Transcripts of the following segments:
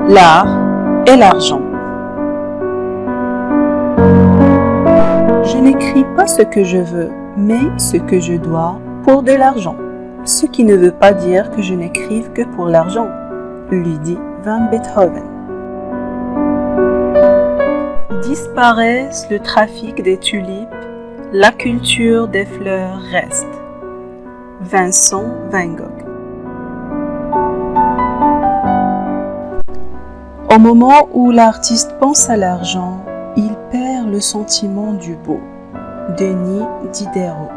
l'art et l'argent. Je n'écris pas ce que je veux, mais ce que je dois pour de l'argent. Ce qui ne veut pas dire que je n'écrive que pour l'argent, lui dit Van Beethoven. Disparaisse le trafic des tulipes, la culture des fleurs reste. Vincent Van Gogh. Au moment où l'artiste pense à l'argent, il perd le sentiment du beau. Denis Diderot.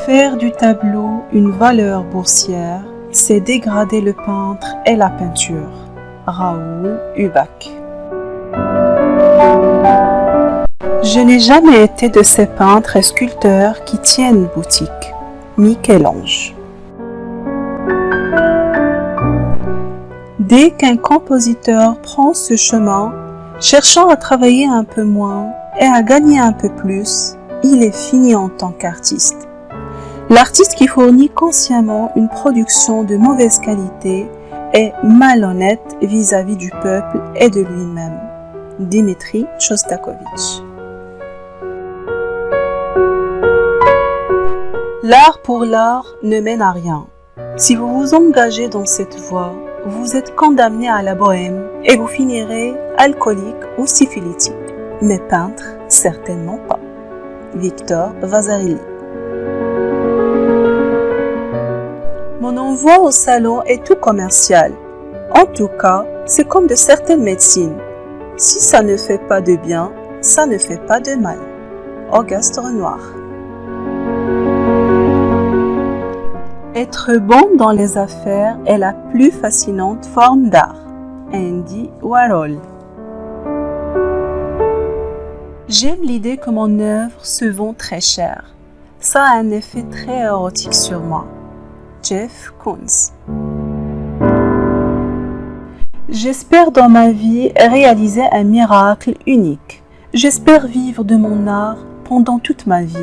Faire du tableau une valeur boursière, c'est dégrader le peintre et la peinture. Raoul Ubach. Je n'ai jamais été de ces peintres et sculpteurs qui tiennent boutique. Michel-Ange. Dès qu'un compositeur prend ce chemin, cherchant à travailler un peu moins et à gagner un peu plus, il est fini en tant qu'artiste. L'artiste qui fournit consciemment une production de mauvaise qualité est malhonnête vis-à-vis du peuple et de lui-même. Dimitri Shostakovich. L'art pour l'art ne mène à rien. Si vous vous engagez dans cette voie, vous êtes condamné à la bohème et vous finirez alcoolique ou syphilitique. Mais peintre, certainement pas. Victor Vasarely. Mon envoi au salon est tout commercial. En tout cas, c'est comme de certaines médecines. Si ça ne fait pas de bien, ça ne fait pas de mal. Auguste Renoir. Être bon dans les affaires est la plus fascinante forme d'art. Andy Warhol. J'aime l'idée que mon œuvre se vend très cher. Ça a un effet très érotique sur moi. Jeff Koons. J'espère dans ma vie réaliser un miracle unique. J'espère vivre de mon art pendant toute ma vie,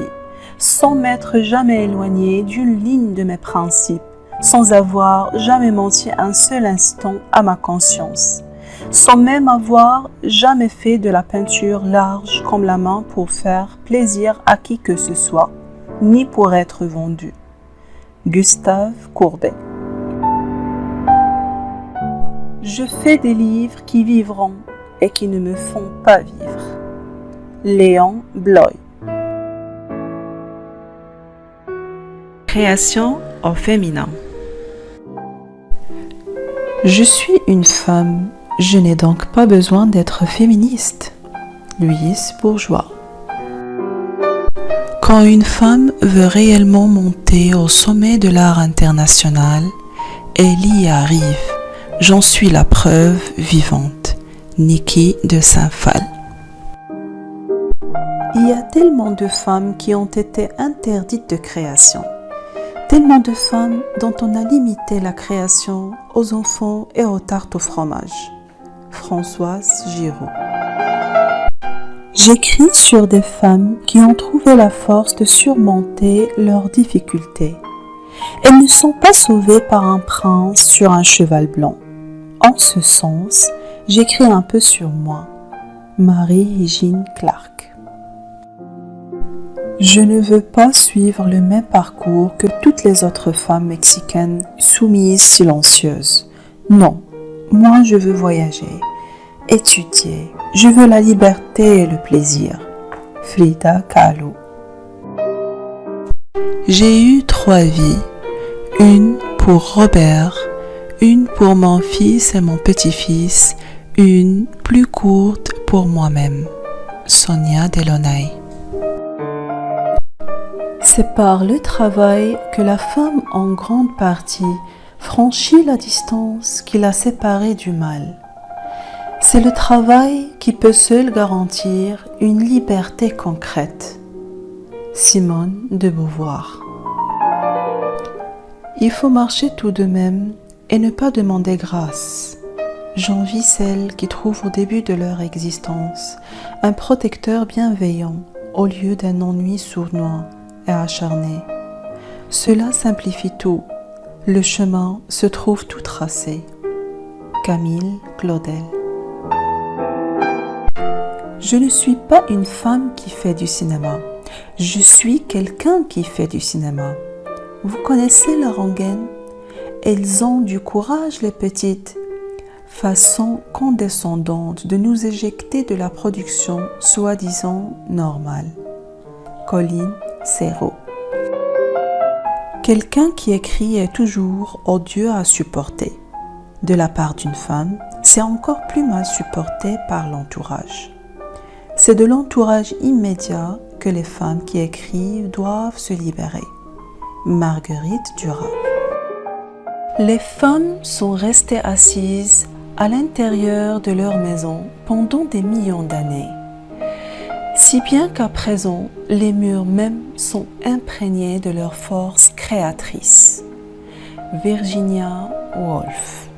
sans m'être jamais éloigné d'une ligne de mes principes, sans avoir jamais menti un seul instant à ma conscience, sans même avoir jamais fait de la peinture large comme la main pour faire plaisir à qui que ce soit, ni pour être vendu. Gustave Courbet. Je fais des livres qui vivront et qui ne me font pas vivre. Léon Bloy. Création au féminin. Je suis une femme, je n'ai donc pas besoin d'être féministe. Louise Bourgeois. Quand une femme veut réellement monter au sommet de l'art international, elle y arrive. J'en suis la preuve vivante. Niki de Saint-Phal. Il y a tellement de femmes qui ont été interdites de création. Tellement de femmes dont on a limité la création aux enfants et aux tartes au fromage. Françoise Giraud. J'écris sur des femmes qui ont trouvé la force de surmonter leurs difficultés. Elles ne sont pas sauvées par un prince sur un cheval blanc. En ce sens, j'écris un peu sur moi. Marie-Jean Clark. Je ne veux pas suivre le même parcours que toutes les autres femmes mexicaines soumises silencieuses. Non, moi je veux voyager, étudier. Je veux la liberté et le plaisir. Frida Kahlo. J'ai eu 3 vies. Une pour Robert, une pour mon fils et mon petit-fils, une plus courte pour moi-même. Sonia Delaunay. C'est par le travail que la femme en grande partie franchit la distance qui l'a séparée du mal. C'est le travail qui peut seul garantir une liberté concrète. Simone de Beauvoir. Il faut marcher tout de même et ne pas demander grâce. J'envie celles qui trouvent au début de leur existence un protecteur bienveillant au lieu d'un ennui sournois et acharné. Cela simplifie tout. Le chemin se trouve tout tracé. Camille Claudel. Je ne suis pas une femme qui fait du cinéma. Je suis quelqu'un qui fait du cinéma. Vous connaissez la rengaine? Elles ont du courage, les petites. Façon condescendante de nous éjecter de la production soi-disant normale. Colline Serrault. Quelqu'un qui écrit est toujours odieux à supporter. De la part d'une femme, c'est encore plus mal supporté par l'entourage. C'est de l'entourage immédiat que les femmes qui écrivent doivent se libérer. Marguerite Duras. Les femmes sont restées assises à l'intérieur de leur maison pendant des millions d'années. Si bien qu'à présent, les murs même sont imprégnés de leur force créatrice. Virginia Woolf.